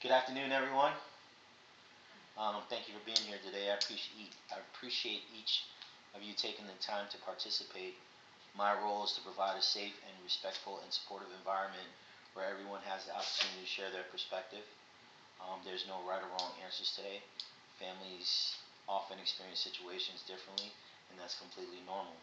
Good afternoon, everyone. Thank you for being here today. I appreciate each of you taking the time to participate. My role is to provide a safe and respectful and supportive environment where everyone has the opportunity to share their perspective. There's no right or wrong answers today. Families often experience situations differently, and that's completely normal.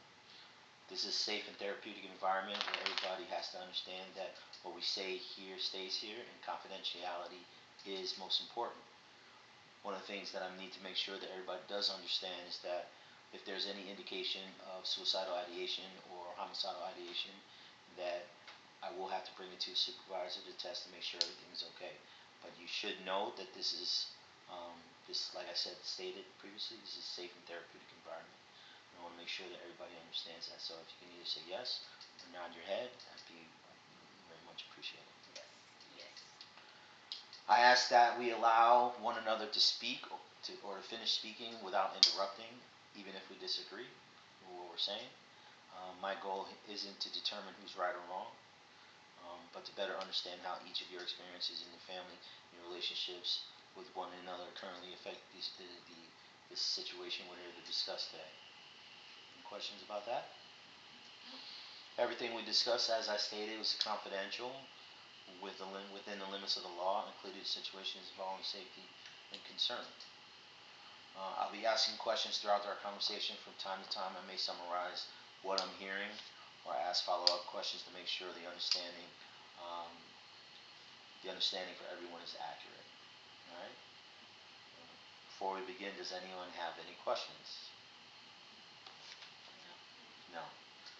This is a safe and therapeutic environment where everybody has to understand that what we say here stays here, and confidentiality is most important. One of the things that I need to make sure that everybody does understand is that if there's any indication of suicidal ideation or homicidal ideation, that I will have to bring it to a supervisor to test to make sure everything is okay. But you should know that like I said, stated previously, this is a safe and therapeutic environment. And I want to make sure that everybody understands that. So if you can either say yes or nod your head, that'd be very much appreciated. Yes. Yes. I ask that we allow one another to speak or to finish speaking without interrupting, even if we disagree with what we're saying. My goal isn't to determine who's right or wrong, but to better understand how each of your experiences in your family and your relationships with one another currently affect this situation we're here to discuss today. Any questions about that? Everything we discuss, as I stated, was confidential within the limits of the law, including situations involving safety and concern. I'll be asking questions throughout our conversation. From time to time, I may summarize what I'm hearing or ask follow-up questions to make sure um, the understanding for everyone is accurate. All right. Before we begin, does anyone have any questions? No.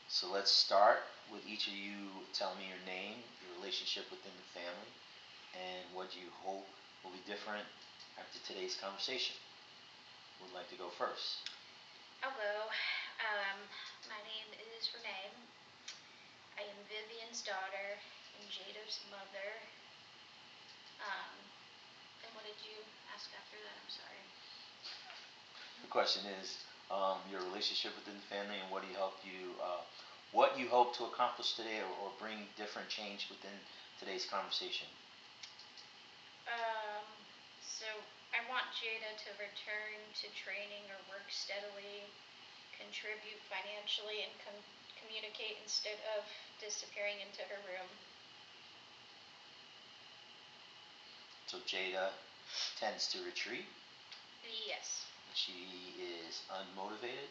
So let's start with each of you telling me your name, your relationship within the family, and what you hope will be different after today's conversation. Who would like to go first? Hello. My name is Renee. I am Vivian's daughter and Jada's mother. Um, and what did you ask after that? I'm sorry. The question is your relationship within the family and what you hope to accomplish today or bring different change within today's conversation. Um, so I want Jada to return to training or work steadily, contribute financially, and communicate instead of disappearing into her room. So Jada tends to retreat. Yes. She is unmotivated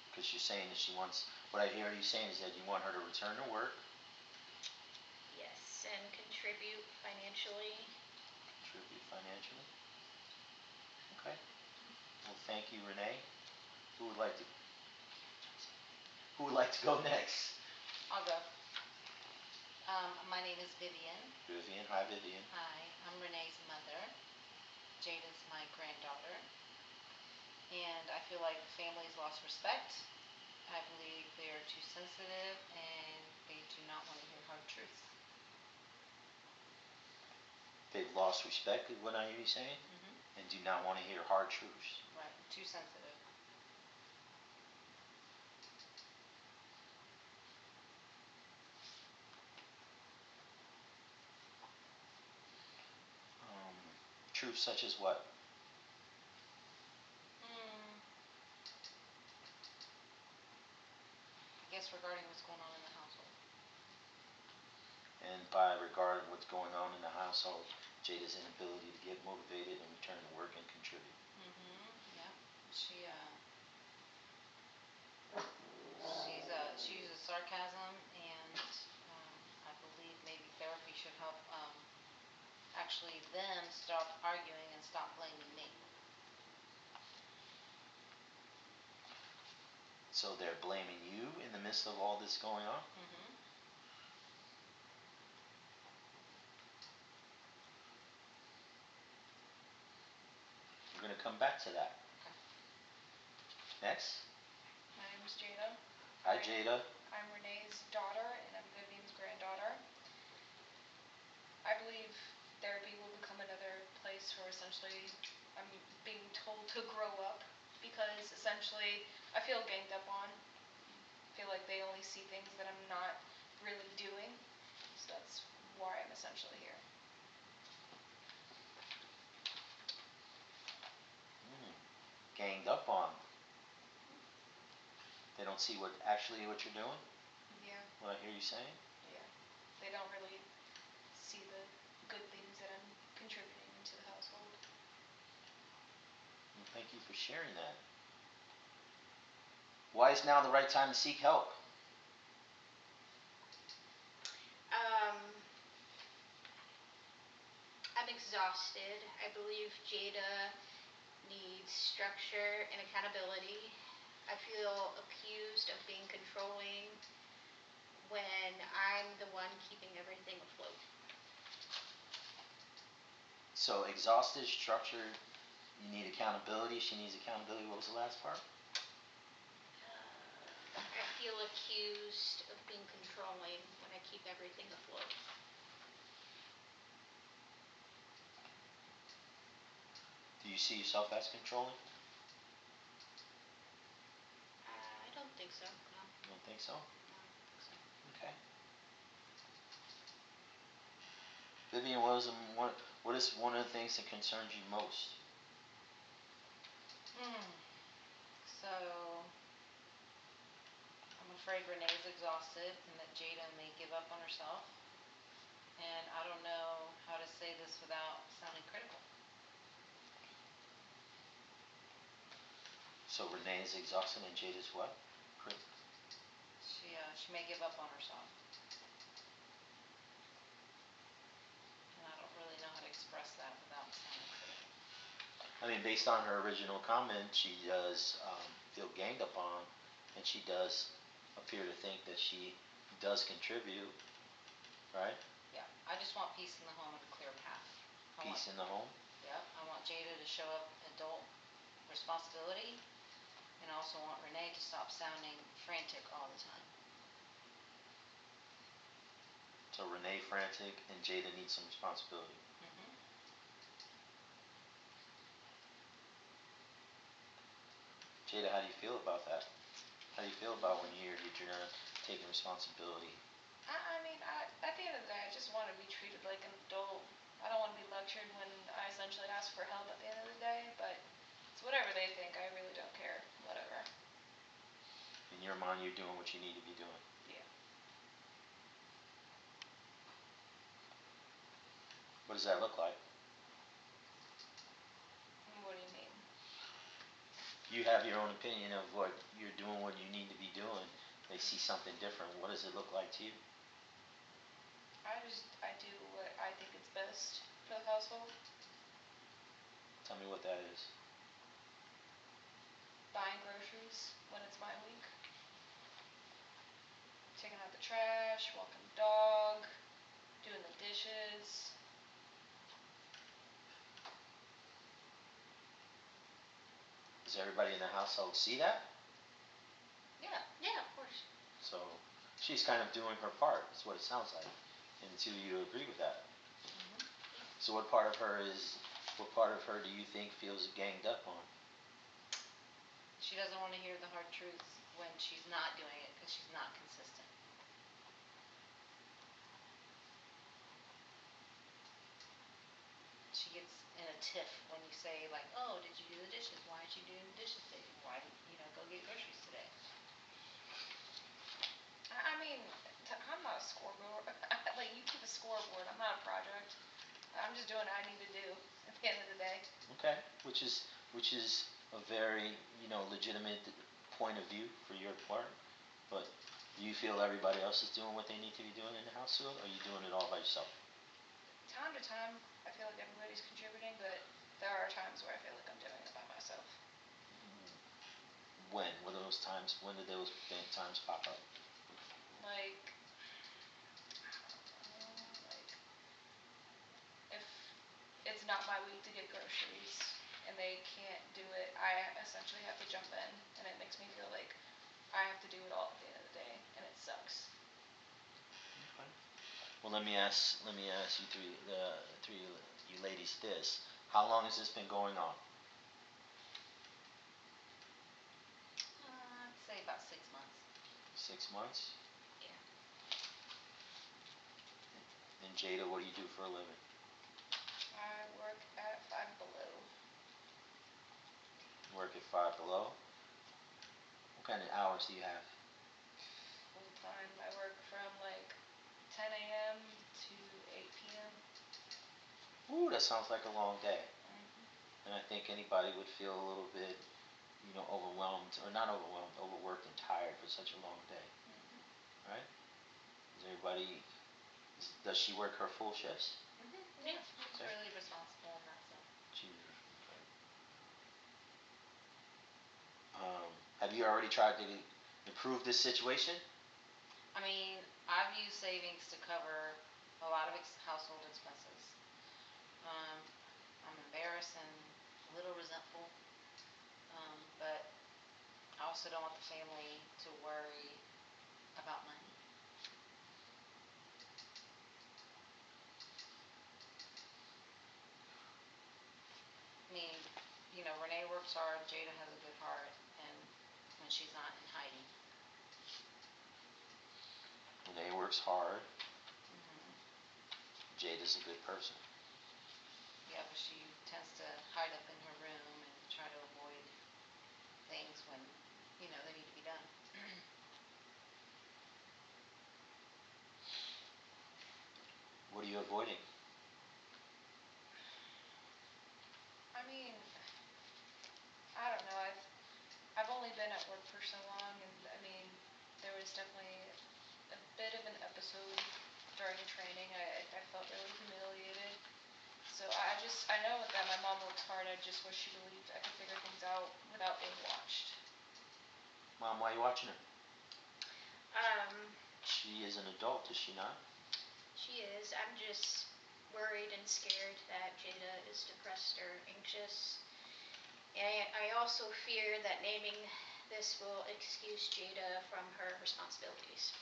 because you're saying that she wants. What I hear you saying is that you want her to return to work, Yes, and contribute financially. contribute financially. Okay. Well, thank you, Renee. Who would like to? Who would like to go next? I'll go. My name is Vivian. Vivian. Hi, Vivian. Hi, I'm Renee's mother. Jada's my granddaughter. And I feel like the family's lost respect. I believe they are too sensitive and they do not want to hear hard truths. They've lost respect, is what I hear you saying, and do not want to hear hard truths. Right, too sensitive. Um, Truths such as what? I guess regarding what's going on in the household. And by regard of what's going on in the household, Jada's inability to get motivated and return to work and contribute. Yeah. She uses sarcasm, and I believe maybe therapy should help actually them stop arguing and stop blaming me. So they're blaming you in the midst of all this going on? We're going to come back to that. Okay. Next. My name is Jada. Hi, Jada. I'm Renee's daughter, and I'm Vivian's granddaughter. I believe therapy will become another place where essentially I'm being told to grow up because essentially I feel ganged up on. I feel like they only see things that I'm not really doing. So that's why I'm essentially here. ganged up on. They don't see what you're doing. Yeah, What I hear you saying. yeah. They don't really see the good things that I'm contributing into the household. Well, thank you for sharing that. Why is now the right time to seek help? Um, I'm exhausted. I believe Jada needs structure and accountability. I feel accused of being controlling when I'm the one keeping everything afloat. So exhausted, structured. You need accountability. She needs accountability. What was the last part? I feel accused of being controlling when I keep everything afloat. Do you see yourself as controlling? I don't think so. No. You don't think so? No, I don't think so. Okay. Vivian, what is one of the things that concerns you most? So, I'm afraid Renee's exhausted and that Jada may give up on herself. And I don't know how to say this without sounding critical. So Renee is exhausted and Jada's what? She may give up on herself. And I don't really know how to express that without sounding critical. I mean, based on her original comment, she does feel ganged upon, and she does appear to think that she does contribute, right? Yeah, I just want peace in the home and a clear path. Peace in the home. Yep, I want Jada to show up adult responsibility, and I also want Renee to stop sounding frantic all the time. So Renee frantic and Jada needs some responsibility. Mm-hmm. Jada, how do you feel about that? How do you feel about when you hear that you're not taking responsibility? At the end of the day, I just want to be treated like an adult. I don't want to be lectured when I essentially ask for help at the end of the day, but it's whatever they think. I really don't care. Whatever. In your mind, you're doing what you need to be doing. Yeah. What does that look like? What do you mean? You have your own opinion of what you're doing, what you need to be doing. They see something different. What does it look like to you? I do what I think is best for the household. Tell me what that is. Buying groceries when it's my week. Taking out the trash, walking the dog, doing the dishes. Does everybody in the household see that? Yeah. Yeah, of course. So she's kind of doing her part. That's what it sounds like. And do you agree with that? Mm-hmm. So what part of her do you think feels ganged up on? She doesn't want to hear the hard truths when she's not doing it because she's not consistent. She gets in a tiff when you say like, "Oh, did you do the dishes? Why aren't you doing the dishes today? Why did go get groceries today?" I mean, I'm not a scoreboard. Like, you keep a scoreboard. I'm not a project. I'm just doing what I need to do at the end of the day. Okay, which is a very legitimate point of view for your part. But do you feel everybody else is doing what they need to be doing in the household, or are you doing it all by yourself? Time to time, I feel like everybody's contributing, but there are times where I feel like I'm doing it by myself. When? What are those times? When did those times pop up? Like, I don't know, like, if it's not my week to get groceries and they can't do it, I essentially have to jump in, and it makes me feel like I have to do it all at the end of the day, and it sucks. Okay. Well, let me ask the three you ladies this. How long has this been going on? I'd say about 6 months. 6 months. Yeah. And Jada, what do you do for a living? I work at Five Below. Work at Five Below. What kind of hours do you have? Full time. I work from like 10 a.m. to 8 p.m. Ooh, that sounds like a long day. Hmm. And I think anybody would feel a little bit, overwhelmed, or not overwhelmed, overworked and tired for such a long day, Hmm. right? Is everybody, does she work her full shifts? Yeah, Yeah. she's Okay. really responsible in that sense. Jesus. Okay. Have you already tried to improve this situation? I mean, I've used savings to cover a lot of household expenses. Um, I'm embarrassed and a little resentful, but I also don't want the family to worry about money. I mean, Renee works hard, Jada has a good heart, and when she's not in hiding. Renee works hard. Hmm. Jada's a good person. Yeah, but she tends to hide up in her room and try to avoid things when, they need to be done. What are you avoiding? I mean, I don't know. I've only been at work for so long, and I mean, there was definitely a bit of an episode during training. I felt really humiliated. So I know that my mom works hard. I just wish she believed I could figure things out without being watched. Mom, why are you watching her? Um, She is an adult, is she not? she is. I'm just worried and scared that Jada is depressed or anxious. And I also fear that naming this will excuse Jada from her responsibilities.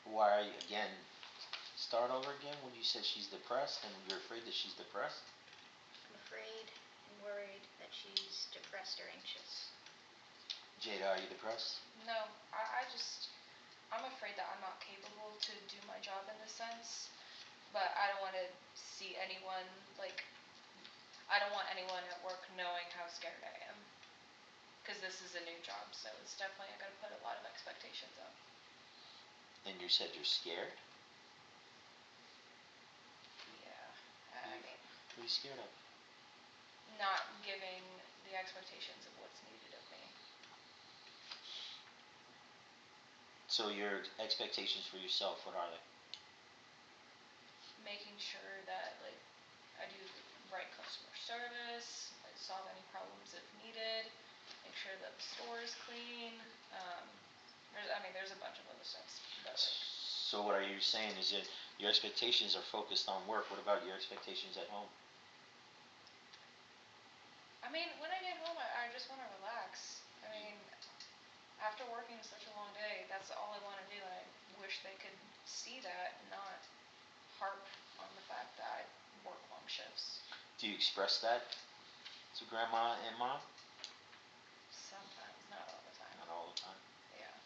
Why are you, again, start over again when you said she's depressed and you're afraid that she's depressed? I'm afraid and worried that she's depressed or anxious. Jada, are you depressed? No, I'm afraid that I'm not capable to do my job in this sense, but I don't want to see anyone, like, I don't want anyone at work knowing how scared I am. Because this is a new job, so it's definitely, I gotta put a lot of expectations up. And you said you're scared? Yeah, I mean, What are you scared of? not giving the expectations of what's needed of me. So your expectations for yourself, what are they? Making sure that, like, I do the right customer service, I solve any problems if needed, make sure that the store is clean. There's a bunch of other steps, but like, So what are you saying is that your expectations are focused on work. What about your expectations at home? when I get home, I just want to relax. After working such a long day, that's all I want to do, and I wish they could see that and not harp on the fact that I work long shifts. Do you express that to grandma and mom? Sometimes, not all the time. Not all the time. Yeah,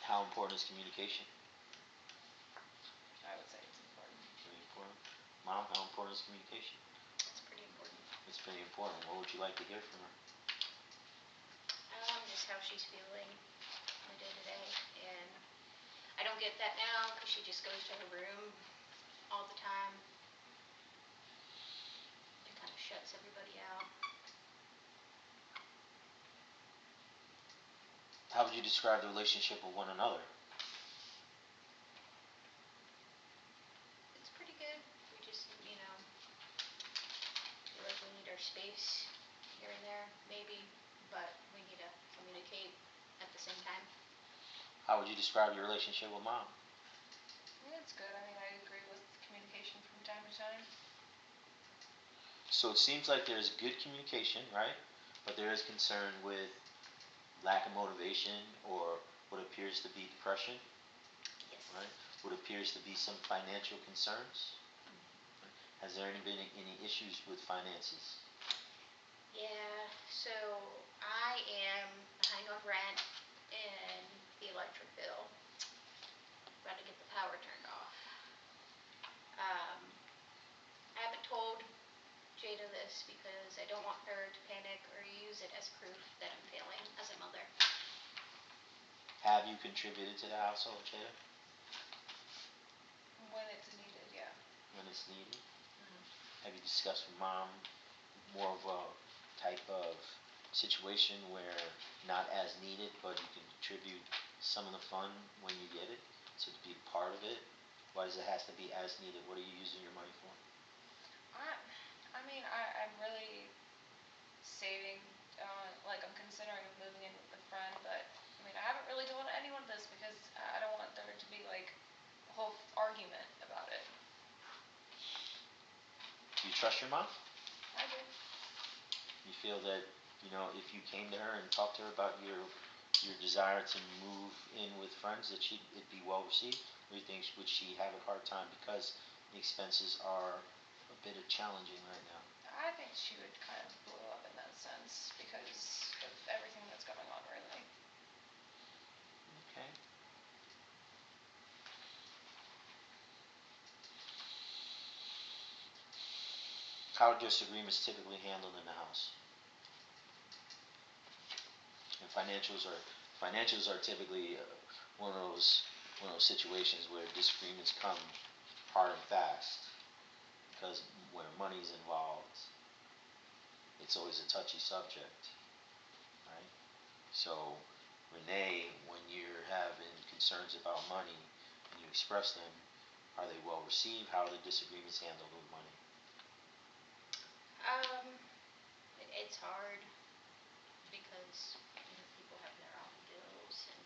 How important is communication? I would say it's important. Very important. Mom, how important is communication? It's pretty important. It's pretty important. What would you like to hear from her? Just how she's feeling on a day to day. And I don't get that now because she just goes to her room all the time and kind of shuts everybody out. How would you describe the relationship with one another? It's pretty good. We just, feel like we need our space here and there, maybe, but we need to communicate at the same time. How would you describe your relationship with mom? Yeah, it's good. I agree with communication from time to time. So it seems like there's good communication, right? But there is concern with lack of motivation or what appears to be depression, Yes. right? What appears to be some financial concerns. Has there been any issues with finances? Yeah, so I am behind on rent and the electric bill. About to get the power turned off. I haven't told this because I don't want her to panic or use it as proof that I'm failing as a mother. Have you contributed to the household, Jada? When it's needed, yeah. When it's needed? Mhm. Have you discussed with mom more of a type of situation where not as needed, but you can contribute some of the fun when you get it, so to be part of it? Why does it have to be as needed? What are you using your money for? I, I'm really saving. Like I'm considering moving in with a friend, but I haven't really told anyone this because I don't want there to be like a whole argument about it. Do you trust your mom? I do. You feel that, if you came to her and talked to her about your desire to move in with friends, that it'd be well received? Or you think would she have a hard time because the expenses are a bit challenging right now? I think she would kind of blow up in that sense because of everything that's going on, really. Okay. How are disagreements typically handled in the house? And financials are typically one of those situations where disagreements come hard and fast because when money's involved, it's always a touchy subject, right? So, Renee, when you're having concerns about money and you express them, are they well received? How are the disagreements handled with money? Um, it's hard because people have their own bills and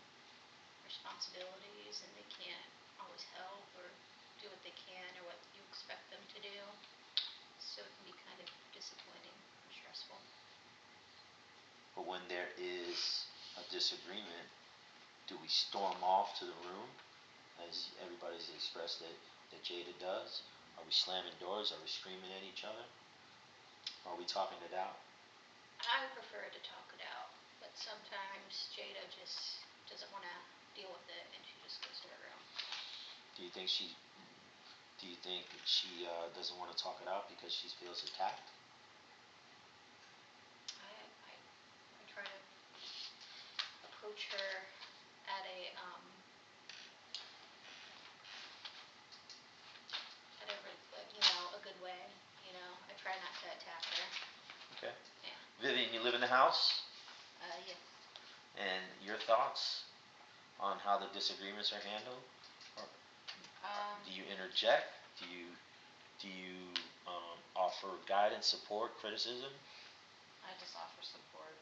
responsibilities, and they can't always help or do what they can or what you expect them to do. So it can be kind of disappointing and stressful. But when there is a disagreement, do we storm off to the room, as everybody's expressed that Jada does? Are we slamming doors? Are we screaming at each other? Are we talking it out? I prefer to talk it out, but sometimes Jada just doesn't want to deal with it and she just goes to her room. Do you think she Do you think she doesn't want to talk it out because she feels attacked? I try to approach her at a good way. I try not to attack her. Okay. Yeah. Vivian, you live in the house, Yes. and your thoughts on how the disagreements are handled? Or do you interject? Do you offer guidance, support, criticism? I just offer support.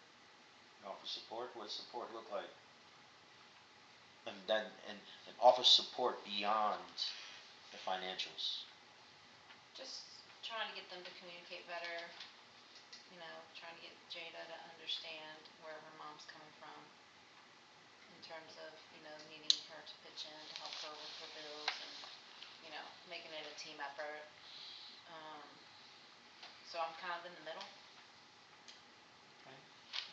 Offer support. What does support look like? And offer support beyond the financials. Just trying to get them to communicate better. Trying to get Jada to understand where her mom's coming from in terms of, needing her to pitch in to help her with her bills and, making it a team effort. Um, so I'm kind of in the middle, Okay.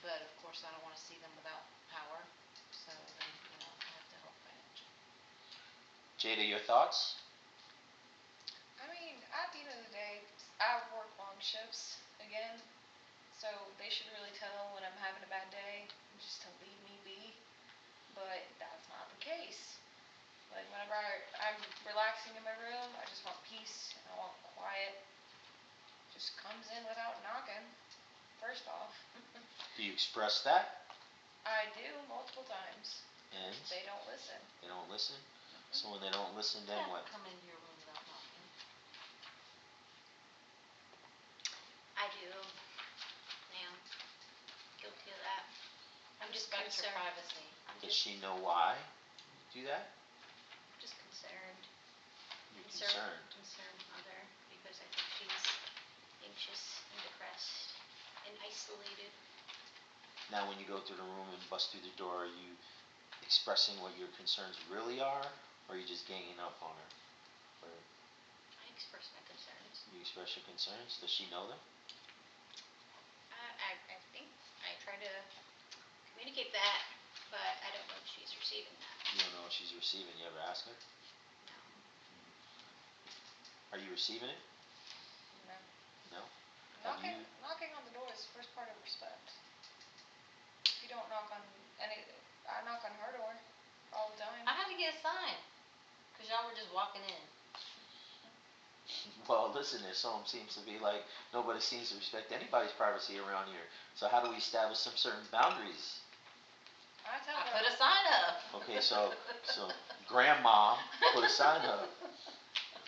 but of course I don't want to see them without power. So then, I have to help financially. Jada, your thoughts? At the end of the day, I work long shifts again, so they should really tell when I'm having a bad day just to leave me be. But that's not the case. Like whenever I'm relaxing in my room, I just want peace and I want quiet. Just comes in without knocking. First off, Do you express that? I do multiple times. And They don't listen. they don't listen? So when they don't listen, then Can't what? come into your room without knocking. I do. Yeah. Guilty of that. I'm just Respect your concerned. privacy. I'm Does just she know why you do that? just concerned. You're concerned. Concerned mother because I think she's anxious and depressed and isolated. Now, when you go through the room and bust through the door, are you expressing what your concerns really are, or are you just ganging up on her? Or I express my concerns. you express your concerns? Does she know them? I think I try to communicate that, but I don't know if she's receiving that. You don't know if she's receiving. You ever ask her? No. Are you receiving it? No. No? Have you? Knocking on the door is the first part of respect. If you don't knock on any, I knock on her door all the time. I had to get a sign because y'all were just walking in. Well, listen, this home seems to be like nobody seems to respect anybody's privacy around here. So how do we establish some certain boundaries? I tell I her. put a sign up. Okay, so grandma put a sign up.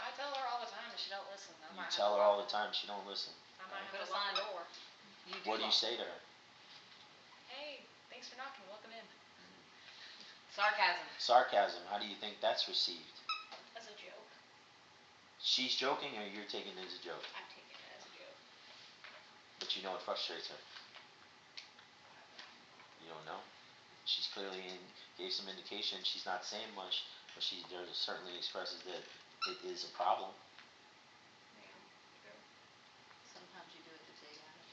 I tell her all the time, and she don't listen. You tell her all the time, she don't listen. I might Put have a to lock sign the up. door. What do you say to her? Hey, thanks for knocking. Welcome in. Sarcasm. Sarcasm. How do you think that's received? As a joke. She's joking, or you're taking it as a joke? I'm taking it as a joke. But you know it frustrates her. You don't know. She's clearly gave some indication she's not saying much, but she certainly expresses that it is a problem. Yeah, true. Sometimes you do it to dig at it.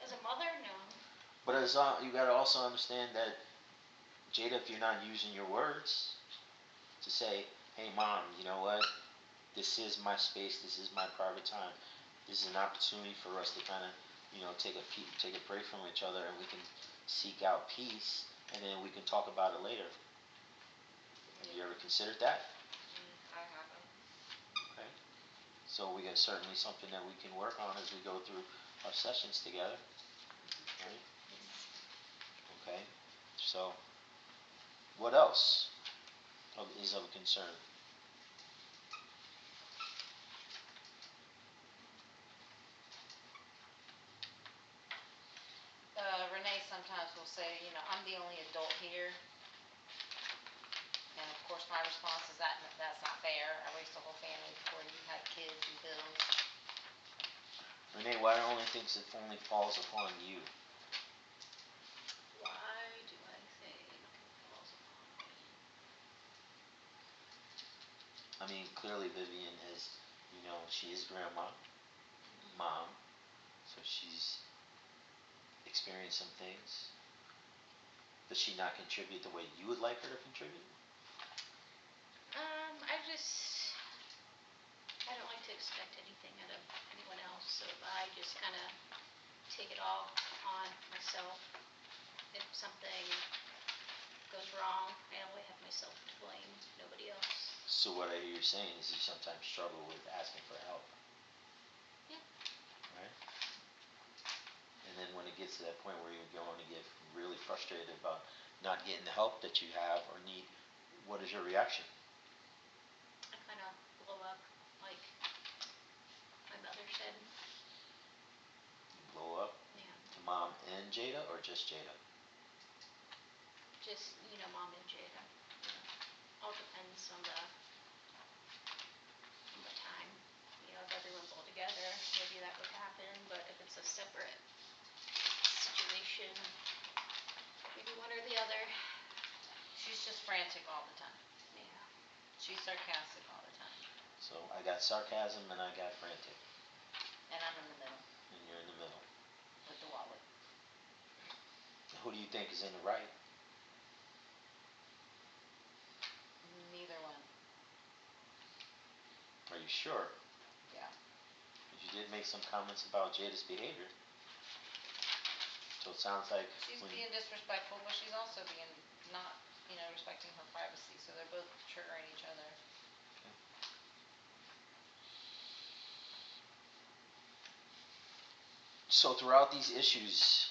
As a mother, no. But as you got to also understand that, Jada, if you're not using your words to say, "Hey, mom, you know what? This is my space. This is my private time. This is an opportunity for us to kind of, take a break from each other, and we can seek out peace, and then we can talk about it later." Have you ever considered that? I haven't. Okay. So we got certainly something that we can work on as we go through our sessions together. Right? Okay. So, what else is of concern? Renee sometimes will say, I'm the only adult here. And of course my response is that's not fair. I raised a whole family before you had kids and bills. Renee, why only thinks it only falls upon you? Why do I think it falls upon me? I mean, clearly Vivian is, she is grandma, mom, so she's experienced some things. Does she not contribute the way you would like her to contribute? I don't like to expect anything out of anyone else, so I just kind of take it all on myself. If something goes wrong, I only have myself to blame, nobody else. So what I hear you saying is you sometimes struggle with asking for help. Yeah. Right? And then when it gets to that point where you're going to get really frustrated about not getting the help that you have or need, what is your reaction? I kind of blow up, like my mother said. You blow up? Yeah. To mom and Jada, or just Jada? Just, mom and Jada. All depends on the time. If everyone's all together, maybe that would happen, but if it's a separate situation, maybe one or the other. She's just frantic all the time. Yeah. She's sarcastic all the time. So I got sarcasm and I got frantic. And I'm in the middle. And you're in the middle. With the wallet. Who do you think is in the right? Neither one. Are you sure? Yeah. Because you did make some comments about Jada's behavior. So it sounds like she's being disrespectful, but she's also being not, respecting her privacy. So they're both triggering each other. Okay. So throughout these issues,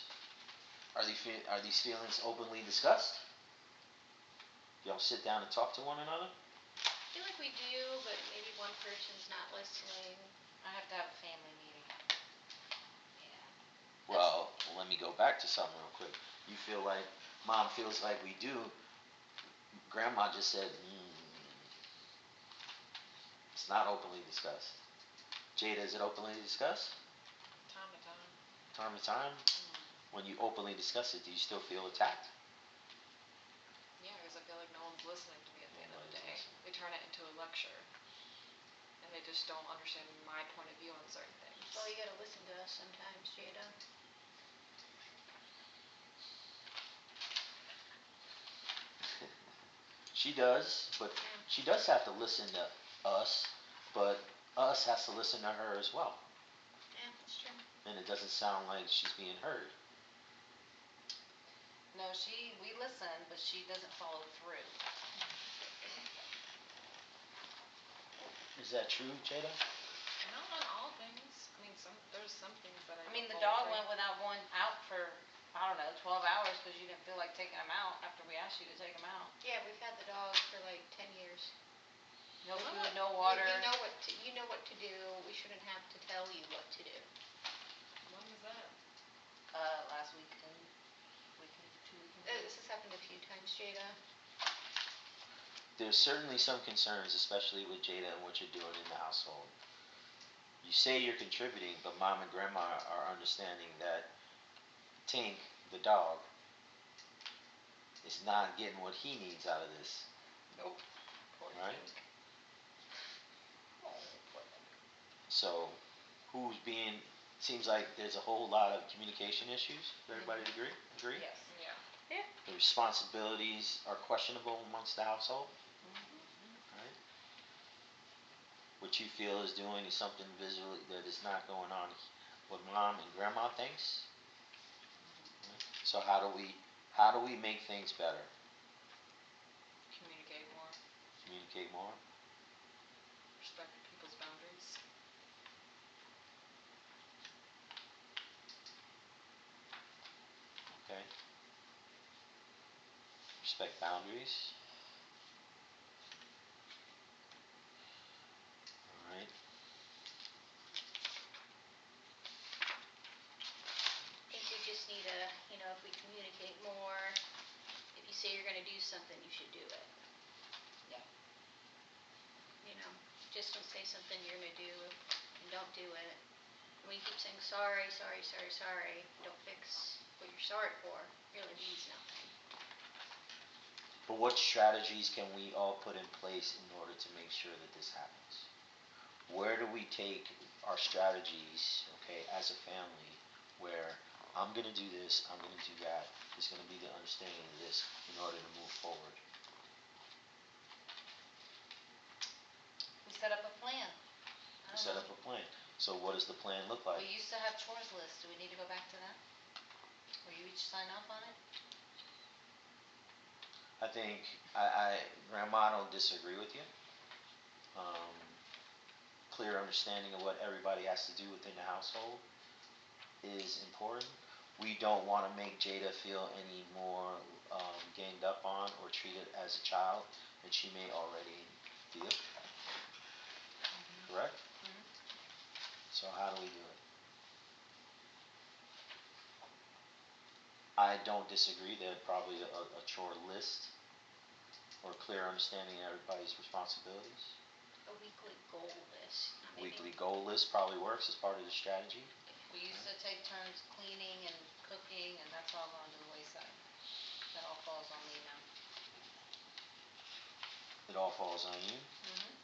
are these feelings openly discussed? Y'all sit down and talk to one another? I feel like we do, but maybe one person's not listening. I have to have a family meeting. Yeah. Well, let me go back to something real quick. You feel like, mom feels like we do. Grandma just said, it's not openly discussed. Jada, is it openly discussed? Time to time. Time to time? When you openly discuss it, do you still feel attacked? Yeah, because I feel like no one's listening to me at the end of the day. Listening. They turn it into a lecture. And they just don't understand my point of view on certain things. Well, you gotta listen to us sometimes, Jada. She does, but she does have to listen to us, but us has to listen to her as well. Yeah. and it doesn't sound like she's being heard. No, we listen, but she doesn't follow through. Is that true, Jada? Not on all things. I mean, there's some things that I. I mean, the don't dog follow went without going out for, I don't know, 12 hours because you didn't feel like taking him out after we asked you to take him out. Yeah, we've had the dog for like 10 years. No Oh, food, no water. You know what to do. We shouldn't have to tell you what to do. through. When was that? Last weekend, 2 weekends This has happened a few times, Jada. There's certainly some concerns, especially with Jada and what you're doing in the household. You say you're contributing, but mom and grandma are understanding that Tink, the dog, is not getting what he needs out of this. Nope. Poor Right. Tink. Oh, poor thing. So, who's being? Seems like there's a whole lot of communication issues. Everybody agree? Agree? Yes. Yeah. The responsibilities are questionable amongst the household. Right? What you feel is doing is something visually that is not going on. What mom and grandma thinks. Right? So how do we make things better? Communicate more. Communicate more. Respect people's boundaries. Okay. Respect boundaries. All right. I think we just need to, if we communicate more, if you say you're going to do something, you should do it. Yeah. Just don't say something you're going to do and don't do it. When you keep saying sorry, sorry, sorry, sorry, don't fix what you're sorry for, it really means nothing. But what strategies can we all put in place in order to make sure that this happens? Where do we take our strategies, okay, as a family, where I'm going to do this, I'm going to do that, is going to be the understanding of this in order to move forward? We set up a plan. Set up a plan. So what does the plan look like? We used to have chores lists. Do we need to go back to that? Where you each sign off on it? I think Grandma, I don't disagree with you. Um, Clear understanding of what everybody has to do within the household is important. We don't want to make Jada feel any more ganged up on or treated as a child than she may already feel. Correct? Mhm. So how do we do it? I don't disagree that probably a chore list or clear understanding of everybody's responsibilities. A weekly goal list. Weekly goal list probably works as part of the strategy. We used to take turns cleaning and cooking, and that's all gone to the wayside. That all falls on me now. It all falls on you. Mhm.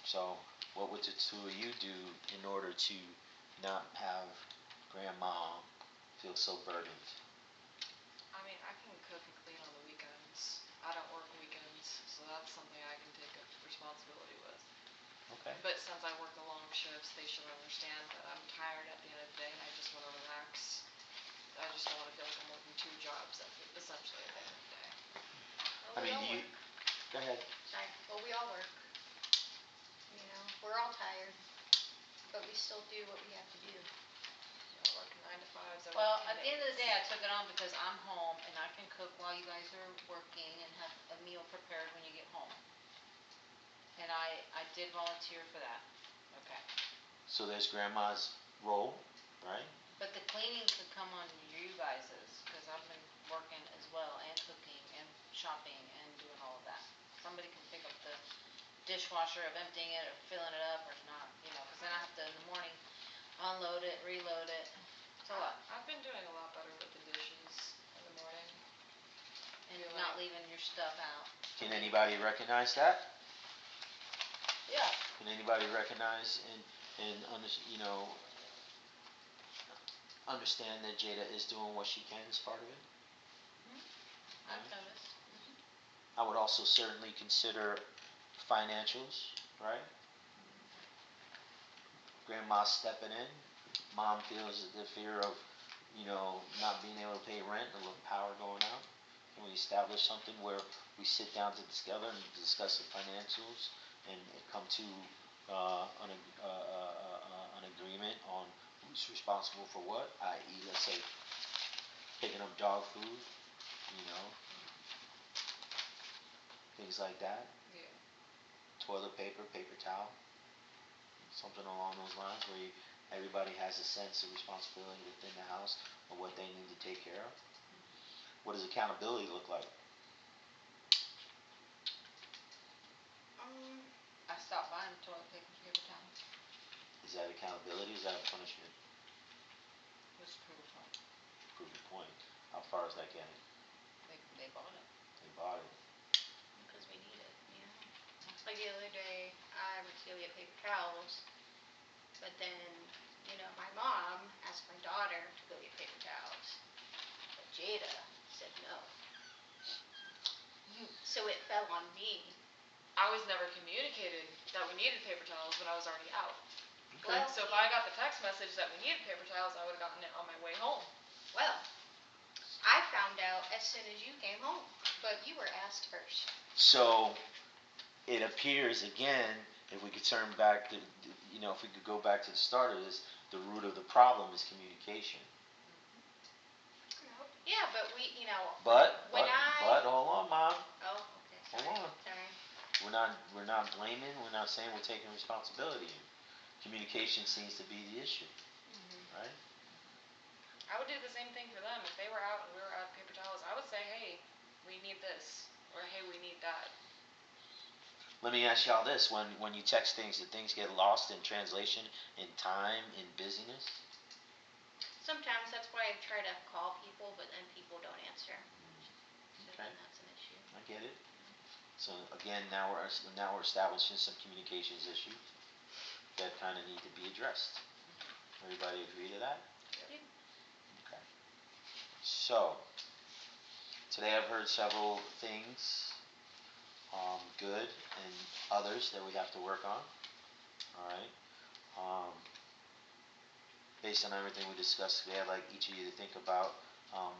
So what would the two of you do in order to not have grandma feel so burdened? I mean, I can cook and clean on the weekends. I don't work weekends, so that's something I can take up responsibility with. Okay. But since I work the long shifts, they should understand that I'm tired at the end of the day and I just want to relax. I just don't want to feel like I'm working two jobs essentially at the end of the day. I mean, do you? Go ahead. Sorry. Well, we all work. We're all tired, but we still do what we have to do. I work 9 to 5s. Well, at the end of the day, I took it on because I'm home and I can cook while you guys are working and have a meal prepared when you get home. And I did volunteer for that. Okay. So there's grandma's role, right? But the cleaning could come on you guys's because I've been working as well and cooking and shopping and doing all of that. Somebody can pick up the dishwasher of emptying it or filling it up or not, because then I have to in the morning unload it, reload it. It's a lot. I've been doing a lot better with the dishes in the morning. And not leaving your stuff out. Can anybody recognize that? Yeah. Can anybody recognize and understand that Jada is doing what she can as part of it? I've noticed. I would also certainly consider financials, right? Grandma stepping in, mom feels the fear of, not being able to pay rent, the power going out? Can we establish something where we sit down together and discuss the financials and come to an agreement on who's responsible for what? I.e., let's say picking up dog food, you know, things like that. Yeah. Toilet paper, paper towel, something along those lines where everybody has a sense of responsibility within the house of what they need to take care of. What does accountability look like? I stopped buying toilet paper and paper towels. Is that accountability? Is that a punishment? Let's prove a point. Prove the point. How far is that getting? They bought it. They bought it. Because we need it, Like the other day, I went to go get paper towels, but then, my mom asked my daughter to go get paper towels. But Jada said no. So it fell on me. I was never communicated that we needed paper towels when I was already out. Okay. Well, So if I got the text message that we needed paper towels, I would have gotten it on my way home. well, I found out as soon as you came home, but you were asked first. So it appears again, if we could turn back to, if we could go back to the start of this, the root of the problem is communication. Yeah, but But hold on, Mom. Oh, okay. Sorry. Hold on. Sorry. We're not blaming. We're not saying we're taking responsibility. Communication seems to be the issue, right? I would do the same thing for them. If they were out and we were out of paper towels, I would say, hey, we need this. Or hey, we need that. Let me ask y'all this: when you text things, do things get lost in translation, in time, in busyness? Sometimes that's why I try to call people, but then people don't answer. So Okay. then that's an issue. I get it. So again, now we're establishing some communications issues that kind of need to be addressed. Everybody agree to that? Yep. Okay. So today I've heard several things, good and others that we have to work on. All right. Based on everything we discussed today, I'd like each of you to think about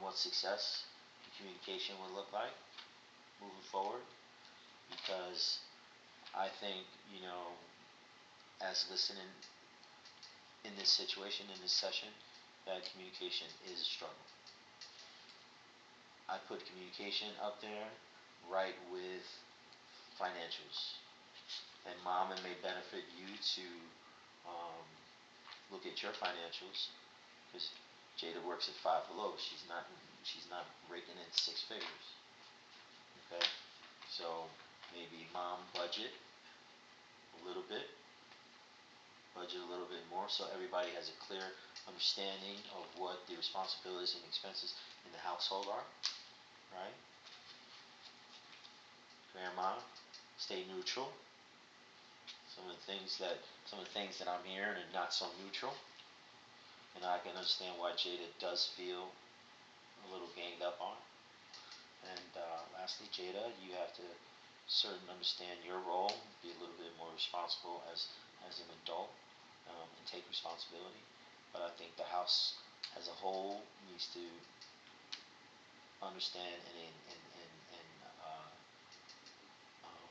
what success and communication would look like moving forward. Because I think, as listening in this situation, in this session, that communication is a struggle. I put communication up there right with financials. And Mom, it may benefit you to look at your financials because Jada works at Five Below. She's not raking in six figures. Okay, so maybe Mom a little bit, budget a little bit more, so everybody has a clear understanding of what the responsibilities and expenses in the household are. Right? Grandma, stay neutral. Some of the things that I'm hearing are not so neutral. And I can understand why Jada does feel a little ganged up on. And lastly, Jada, you have to certainly understand your role, be a little bit more responsible as an adult, and take responsibility. But I think the house as a whole needs to understand and um,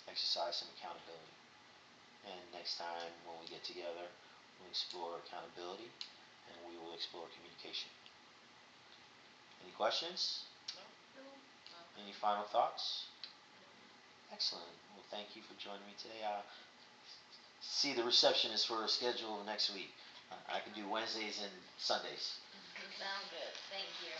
exercise some accountability. And next time when we get together, we'll explore accountability and we will explore communication. Any questions? No. No. Any final thoughts? Excellent. Well, thank you for joining me today. See the receptionist for a schedule next week. I can do Wednesdays and Sundays. Sound good. Thank you.